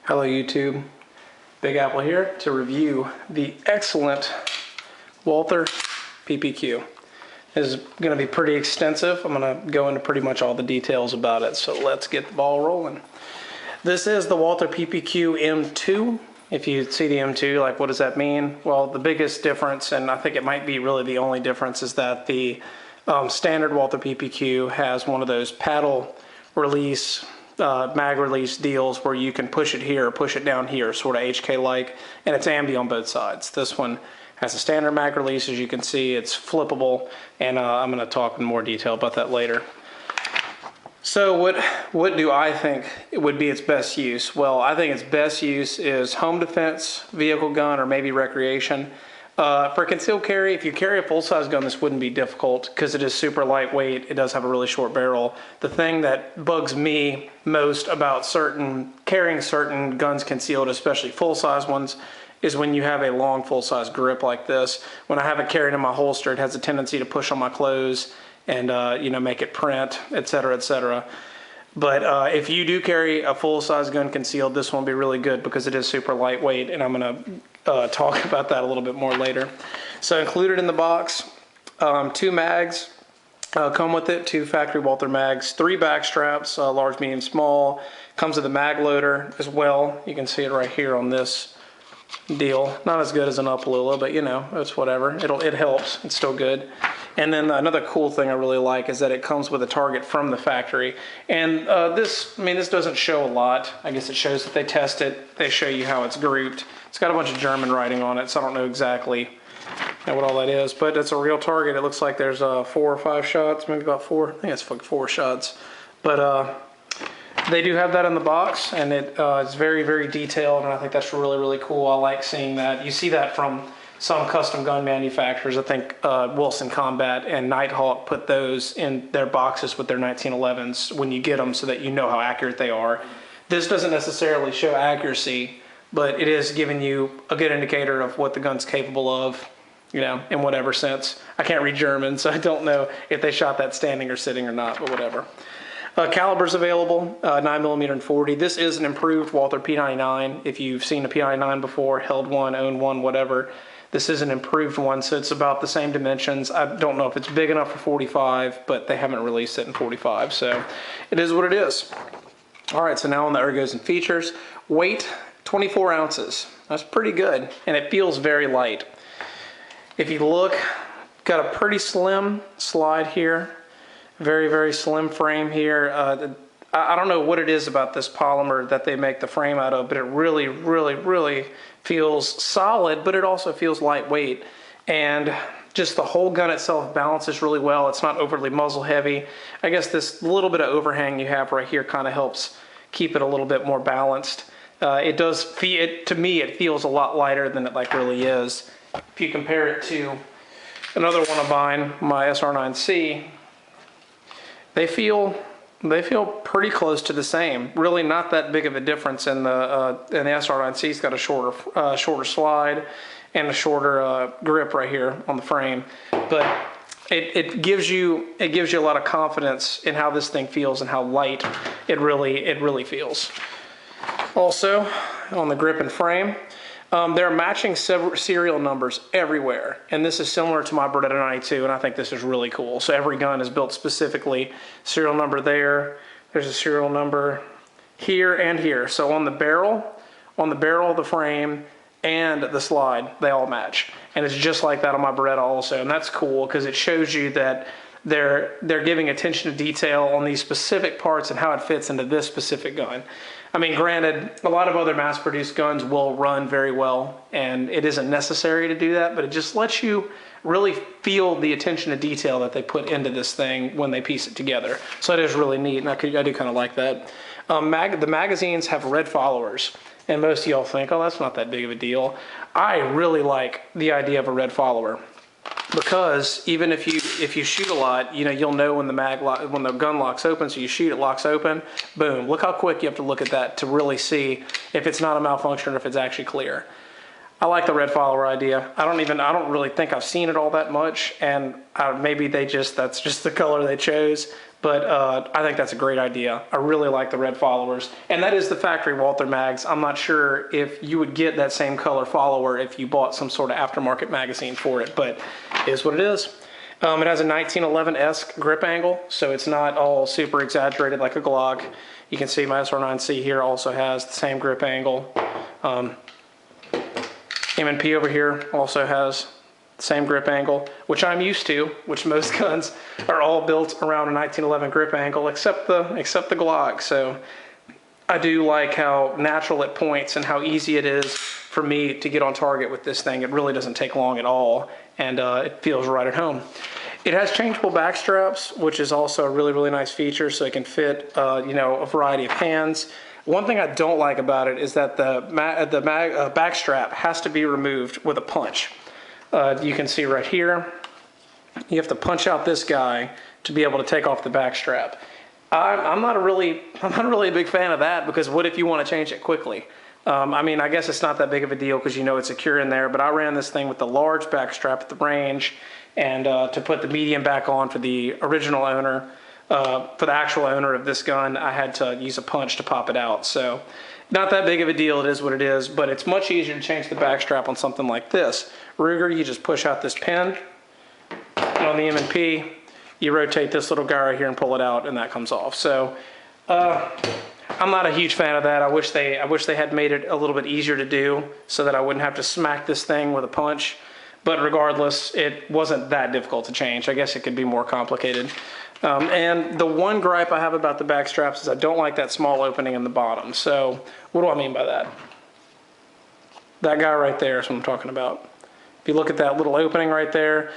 Hello YouTube, Big Apple here to review the excellent Walther PPQ. This is going to be pretty extensive. I'm going to go into pretty much all the details about it, so let's get the ball rolling. This is the Walther PPQ M2. If you see the M2, like what does that mean? Well, the biggest difference, and I think it might be really the only difference, is that the standard Walther PPQ has one of those paddle release mag release deals where you can push it here or push it down here, sort of HK like, and it's ambi on both sides. This one has a standard mag release. As you can see, it's flippable, and I'm going to talk in more detail about that later. So what do I think it would be its best use? Well, I think its best use is home defense, vehicle gun, or maybe recreation. For concealed carry, if you carry a full-size gun, this wouldn't be difficult because it is super lightweight. It does have a really short barrel. The thing that bugs me most about carrying certain guns concealed, especially full-size ones, is when you have a long full-size grip like this. When I have it carried in my holster, it has a tendency to push on my clothes and make it print, etc., etc. But if you do carry a full-size gun concealed, this one will be really good because it is super lightweight, and I'm going to talk about that a little bit more later. So included in the box, 2 mags come with it, 2 factory Walther mags, 3 backstraps, large, medium, small. Comes with a mag loader as well. You can see it right here on this deal. Not as good as an Upalula, but it's whatever. It helps. It's still good. And then another cool thing I really like is that it comes with a target from the factory. And this doesn't show a lot. I guess it shows that they test it. They show you how it's grouped. It's got a bunch of German writing on it, so I don't know exactly what all that is, but it's a real target. It looks like there's 4 or 5 shots, maybe about 4. I think it's like 4 shots. But they do have that in the box, and it's very, very detailed, and I think that's really, really cool. I like seeing that. You see that from some custom gun manufacturers. I think Wilson Combat and Nighthawk put those in their boxes with their 1911s when you get them so that you know how accurate they are. This doesn't necessarily show accuracy, but it is giving you a good indicator of what the gun's capable of, in whatever sense. I can't read German, so I don't know if they shot that standing or sitting or not, but whatever. Calibers available, 9mm and 40. This is an improved Walther P99. If you've seen a P99 before, held one, owned one, whatever, this is an improved one, so it's about the same dimensions. I don't know if it's big enough for 45, but they haven't released it in 45, so it is what it is. All right, so now on the ergos and features. Weight, 24 ounces. That's pretty good, and it feels very light. If you look, got a pretty slim slide here. Very, very slim frame here. I don't know what it is about this polymer that they make the frame out of, but it really, really, really feels solid, but it also feels lightweight. And just the whole gun itself balances really well. It's not overly muzzle heavy. I guess this little bit of overhang you have right here kind of helps keep it a little bit more balanced. It does feel, to me, it feels a lot lighter than it really is. If you compare it to another one of mine, my SR9C, they feel pretty close to the same. Really not that big of a difference in the SR9C. It's got a shorter slide and a shorter grip right here on the frame, but it gives you a lot of confidence in how this thing feels and how light it really feels. Also on the grip and frame, they're matching serial numbers everywhere, and this is similar to my Beretta 92, and I think this is really cool. So every gun is built specifically. Serial number there's a serial number here and here. So on the barrel of the frame and the slide, they all match. And it's just like that on my Beretta also, and that's cool because it shows you that they're giving attention to detail on these specific parts and how it fits into this specific gun. I mean, granted, a lot of other mass-produced guns will run very well, and it isn't necessary to do that, but it just lets you really feel the attention to detail that they put into this thing when they piece it together. So it is really neat, and I do kind of like that. The magazines have red followers, and most of y'all think, oh, that's not that big of a deal. I really like the idea of a red follower, because even if you shoot a lot, you'll know when the gun locks open. So you shoot, it locks open, boom. Look how quick you have to look at that to really see if it's not a malfunction or if it's actually clear. I like the red follower idea. I don't really think I've seen it all that much, and maybe that's just the color they chose. But I think that's a great idea. I really like the red followers. And that is the factory Walther mags. I'm not sure if you would get that same color follower if you bought some sort of aftermarket magazine for it, but it is what it is. It has a 1911-esque grip angle, so it's not all super exaggerated like a Glock. You can see my SR9C here also has the same grip angle. M&P over here also has the same grip angle, which I'm used to, which most guns are all built around a 1911 grip angle, except the Glock. So I do like how natural it points and how easy it is for me to get on target with this thing. It really doesn't take long at all, and it feels right at home. It has changeable back straps, which is also a really, really nice feature, so it can fit, you know, a variety of hands. One thing I don't like about it is that the back strap has to be removed with a punch. You can see right here, you have to punch out this guy to be able to take off the back strap. I'm not really a big fan of that, because what if you want to change it quickly? I mean, I guess it's not that big of a deal because you know it's secure in there, but I ran this thing with the large back strap at the range, and to put the medium back on for the original owner, for the actual owner of this gun, I had to use a punch to pop it out. So not that big of a deal, it is what it is, but it's much easier to change the back strap on something like this. Ruger, you just push out this pin, and on the M&P, you rotate this little guy right here and pull it out, and that comes off. So I'm not a huge fan of that. I wish they had made it a little bit easier to do so that I wouldn't have to smack this thing with a punch. But regardless, it wasn't that difficult to change. I guess it could be more complicated. And the one gripe I have about the back straps is I don't like that small opening in the bottom. So what do I mean by that? That guy right there is what I'm talking about. If you look at that little opening right there,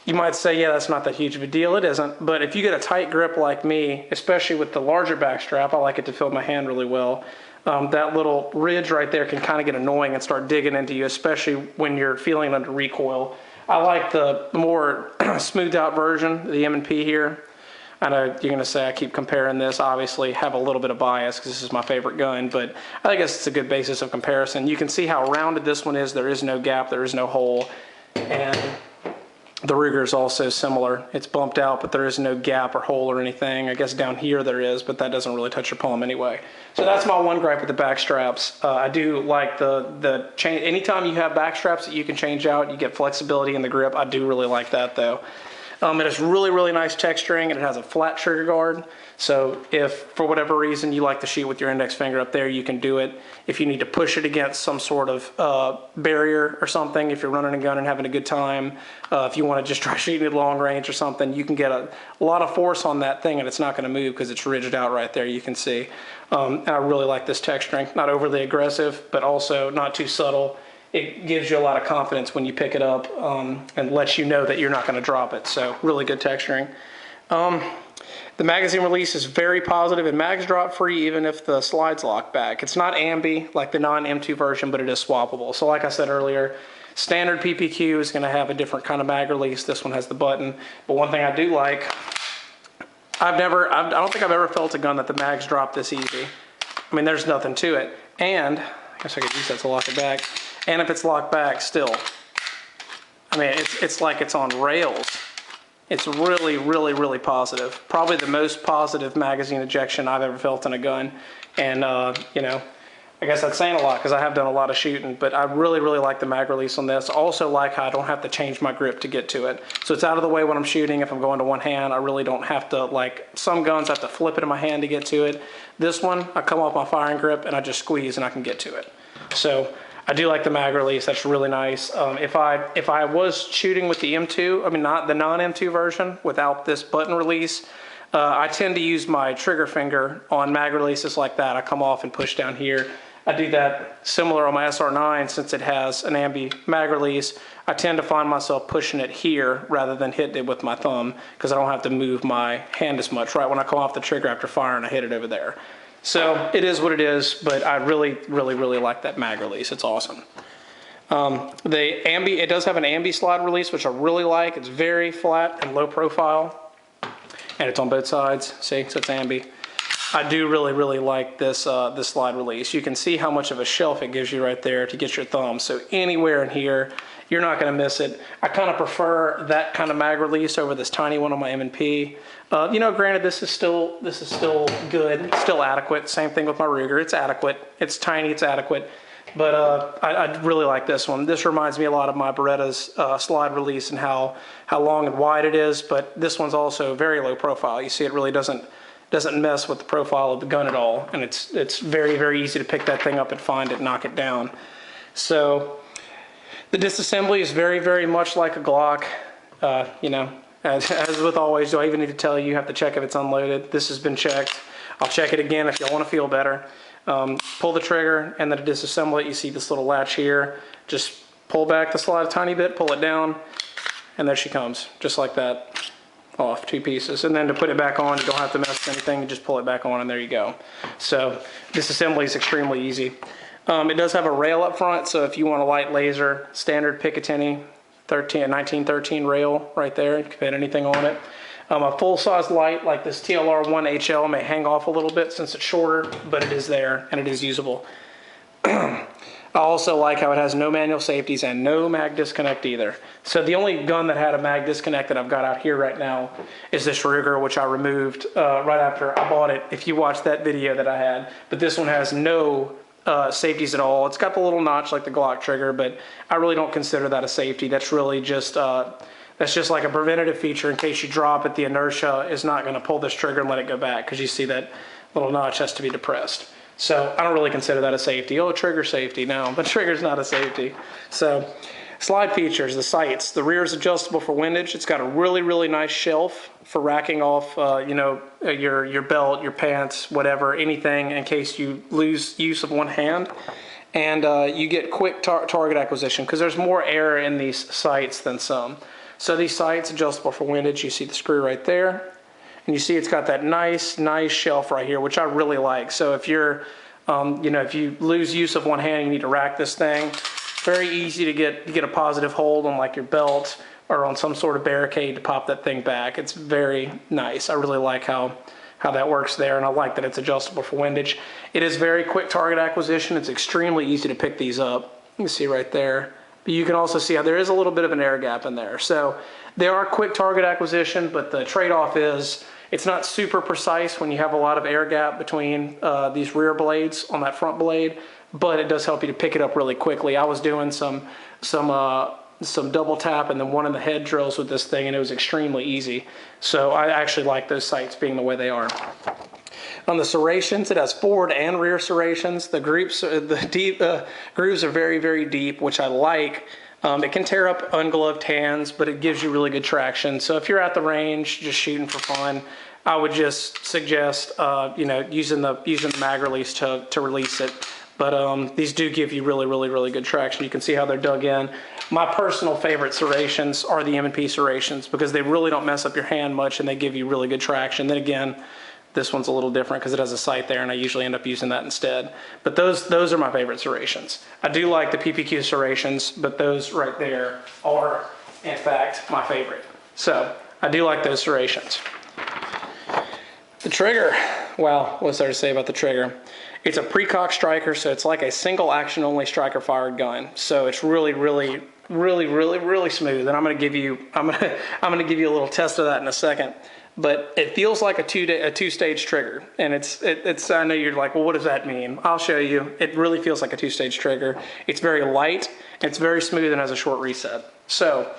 you might say, yeah, that's not that huge of a deal. It isn't. But if you get a tight grip like me, especially with the larger back strap, I like it to fill my hand really well. That little ridge right there can kind of get annoying and start digging into you, especially when you're feeling under recoil. I like the more smoothed out version, the M&P here. I know you're going to say I keep comparing this. Obviously, have a little bit of bias because this is my favorite gun, but I guess it's a good basis of comparison. You can see how rounded this one is. There is no gap. There is no hole. And the Ruger is also similar. It's bumped out, but there is no gap or hole or anything. I guess down here there is, but that doesn't really touch your palm anyway. So that's my one gripe with the back straps. I do like the change. Anytime you have back straps that you can change out, you get flexibility in the grip. I do really like that though. It has really, really nice texturing, and it has a flat trigger guard. So if, for whatever reason, you like to shoot with your index finger up there, you can do it. If you need to push it against some sort of barrier or something, if you're running a gun and having a good time, if you want to just try shooting at long range or something, you can get a lot of force on that thing, and it's not going to move because it's ridged out right there, you can see. And I really like this texturing. Not overly aggressive, but also not too subtle. It gives you a lot of confidence when you pick it up and lets you know that you're not going to drop it. So really good texturing. The magazine release is very positive, and mags drop free even if the slides lock back. It's not ambi like the non-M2 version, but it is swappable. So like I said earlier, standard PPQ is going to have a different kind of mag release. This one has the button. But one thing I do like, I don't think I've ever felt a gun that the mags drop this easy. I mean, there's nothing to it. And I guess I could use that to lock it back. And if it's locked back, still, I mean, it's like it's on rails. It's really, really, really positive. Probably the most positive magazine ejection I've ever felt in a gun. And, you know, I guess that's saying a lot because I have done a lot of shooting, but I really, really like the mag release on this. I also like how I don't have to change my grip to get to it. So it's out of the way when I'm shooting. If I'm going to one hand, I really don't have to, like some guns, I have to flip it in my hand to get to it. This one, I come off my firing grip and I just squeeze and I can get to it. So I do like the mag release. That's really nice. If I was shooting with the M2, I mean not the non-M2 version without this button release, I tend to use my trigger finger on mag releases like that. I come off and push down here. I do that similar on my SR9 since it has an ambi mag release. I tend to find myself pushing it here rather than hitting it with my thumb because I don't have to move my hand as much. Right when I come off the trigger after firing, I hit it over there. So it is what it is, but I really, really, really like that mag release. It's awesome. It does have an ambi slide release, which I really like. It's very flat and low profile, and it's on both sides. See, so it's ambi. I do really like this this slide release. You can see how much of a shelf it gives you right there to get your thumb. So anywhere in here, you're not going to miss it. I kind of prefer that kind of mag release over this tiny one on my M&P. You know, granted, this is still good, still adequate. Same thing with my Ruger. It's adequate. It's tiny. It's adequate. But I really like this one. This reminds me a lot of my Beretta's slide release and how long and wide it is. But this one's also very low profile. You see, it really doesn't mess with the profile of the gun at all, and it's very easy to pick that thing up and find it, knock it down. So the disassembly is very much like a Glock. You know, as with always, do I even need to tell you, you have to check if it's unloaded? This has been checked. I'll check it again if you want to feel better. Pull the trigger and then to disassemble it, you see this little latch here. Just pull back the slide a tiny bit, pull it down, and there she comes, just like that. Off 2 pieces. And then to put it back on, you don't have to mess with anything, you just pull it back on and there you go. So disassembly is extremely easy. It does have a rail up front, so if you want a light laser, standard Picatinny 1913 rail right there, you can fit anything on it. A full-size light like this TLR1 HL may hang off a little bit since it's shorter, but it is there and it is usable. I also like how it has no manual safeties and no mag disconnect either. So the only gun that had a mag disconnect that I've got out here right now is this Ruger, which I removed right after I bought it, if you watched that video that I had. But this one has no safeties at all. It's got the little notch like the Glock trigger, but I really don't consider that a safety. That's really just that's just like a preventative feature in case you drop it. The inertia is not going to pull this trigger and let it go back, because you see that little notch has to be depressed. So I don't really consider that a safety. Oh, trigger safety. No, the trigger's not a safety. So slide features, the sights. The rear is adjustable for windage. It's got a really nice shelf for racking off, you know, your belt, your pants, whatever, anything in case you lose use of one hand. And you get quick target acquisition because there's more air in these sights than some. So these sights adjustable for windage. You see the screw right there. And you see it's got that nice shelf right here, which I really like. So if you're, you know, if you lose use of one hand, you need to rack this thing. Very easy to get a positive hold on like your belt or on some sort of barricade to pop that thing back. It's very nice. I really like how that works there, and I like that it's adjustable for windage. It is very quick target acquisition. It's extremely easy to pick these up. You can see right there. But you can also see how there is a little bit of an air gap in there. So they are quick target acquisition, but the trade-off is it's not super precise when you have a lot of air gap between these rear blades on that front blade, but it does help you to pick it up really quickly. I was doing some double tap and then one in the head drills with this thing, and it was extremely easy. So I actually like those sights being the way they are. On the serrations, it has forward and rear serrations. The grooves are very deep, which I like. It can tear up ungloved hands, but it gives you really good traction. So if you're at the range just shooting for fun, I would just suggest you know, using the mag release to release it. But these do give you really good traction. You can see how they're dug in. My personal favorite serrations are the M&P serrations because they really don't mess up your hand much and they give you really good traction. Then again, this one's a little different because it has a sight there, and I usually end up using that instead. But those are my favorite serrations. I do like the PPQ serrations, but those right there are, in fact, my favorite. So I do like those serrations. The trigger, well, what's there to say about the trigger? It's a pre-cocked striker, so it's like a single action only striker fired gun. So it's really smooth. And I'm going to give you a little test of that in a second. But it feels like a two-stage trigger, and it's. I know you're like, well, what does that mean? I'll show you. It really feels like a two-stage trigger. It's very light, it's very smooth, and has a short reset. So,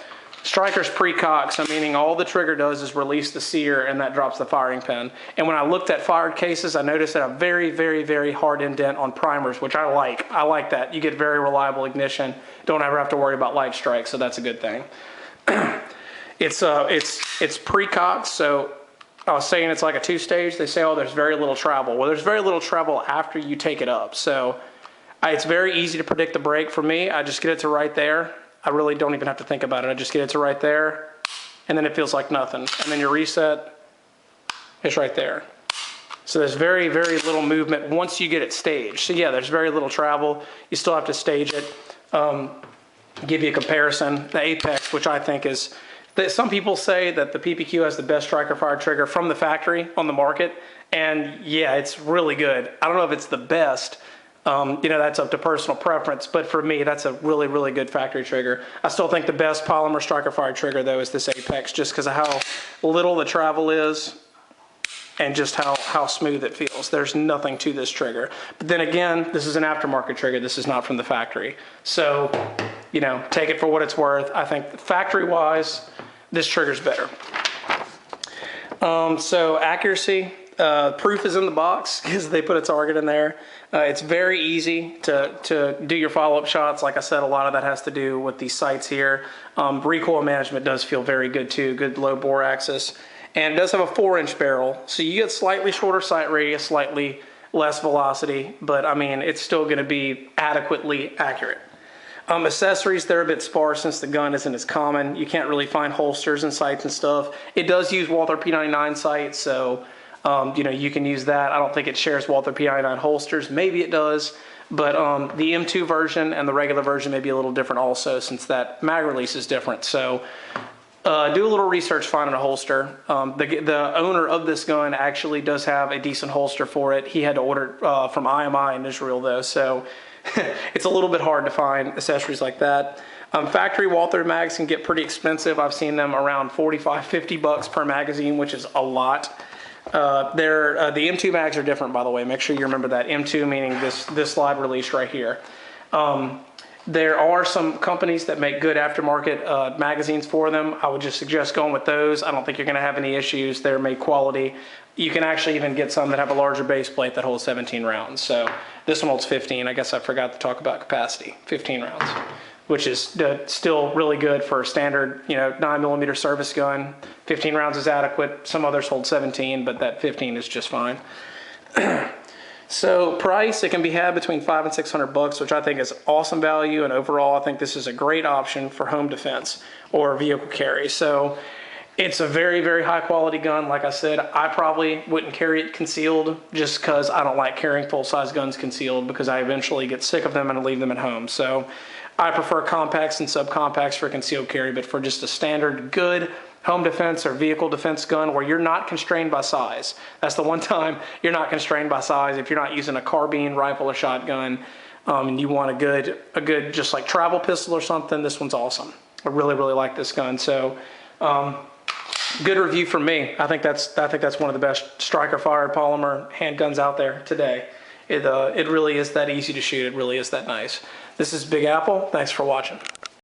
striker's pre-cocked, so meaning all the trigger does is release the sear, and that drops the firing pin. And when I looked at fired cases, I noticed that a very hard indent on primers, which I like. I like that. You get very reliable ignition. Don't ever have to worry about light strikes, so that's a good thing. It's pre-cocked, so I was saying it's like a two-stage. They say, oh, there's very little travel. Well, there's very little travel after you take it up. So it's very easy to predict the break for me. I just get it to right there. I really don't even have to think about it. I just get it to right there, and then it feels like nothing. And then your reset is right there. So there's very little movement once you get it staged. So yeah, there's very little travel. You still have to stage it. Give you a comparison. The Apex, which I think is... Some people say that the PPQ has the best striker fired trigger from the factory on the market, And yeah, it's really good. I don't know if it's the best. You know, that's up to personal preference, but for me, that's a really, really good factory trigger. I still think the best Polymer striker fire trigger, though, is this Apex, just because of how little the travel is and just how smooth it feels. There's nothing to this trigger. But then again, this is an aftermarket trigger. This is not from the factory. So, you know, take it for what it's worth. I think factory-wise, this trigger's better. So accuracy, proof is in the box because they put a target in there. It's very easy to do your follow-up shots. Like I said, a lot of that has to do with these sights here. Recoil management does feel very good too, good low bore axis. And it does have a 4-inch barrel, so you get slightly shorter sight radius, slightly less velocity, but I mean, it's still gonna be adequately accurate. Accessories, they're a bit sparse since the gun isn't as common. You can't really find holsters and sights and stuff. It does use Walther P99 sights, so you know, you can use that. I don't think it shares Walther P99 holsters. Maybe it does, but the M2 version and the regular version may be a little different also, since that mag release is different. So do a little research finding a holster. The owner of this gun actually does have a decent holster for it. He had to order it from IMI in Israel though, so it's a little bit hard to find accessories like that. Factory Walther mags can get pretty expensive. I've seen them around 45, 50 bucks per magazine, which is a lot. The M2 mags are different, by the way. Make sure you remember that. M2 meaning this slide release right here. There are some companies that make good aftermarket magazines for them. I would just suggest going with those. I don't think you're going to have any issues. They're made quality. You can actually even get some that have a larger base plate that holds 17 rounds. So this one holds 15. I guess I forgot to talk about capacity. 15 rounds, which is still really good for a standard, you know, 9mm service gun. 15 rounds is adequate. Some others hold 17, but that 15 is just fine. So price, it can be had between $500 and $600, which I think is awesome value. And overall, I think this is a great option for home defense or vehicle carry. So it's a very, very high quality gun. Like I said, I probably wouldn't carry it concealed just because I don't like carrying full-size guns concealed, because I eventually get sick of them and leave them at home. So I prefer compacts and subcompacts for concealed carry, but for just a standard good home defense or vehicle defense gun where you're not constrained by size. That's the one time you're not constrained by size. If you're not using a carbine, rifle, or shotgun, and you want a good just like travel pistol or something, this one's awesome. I really, really like this gun. So good review from me. I think that's one of the best striker fired polymer handguns out there today. It really is that easy to shoot. It really is that nice. This is Big Apple. Thanks for watching.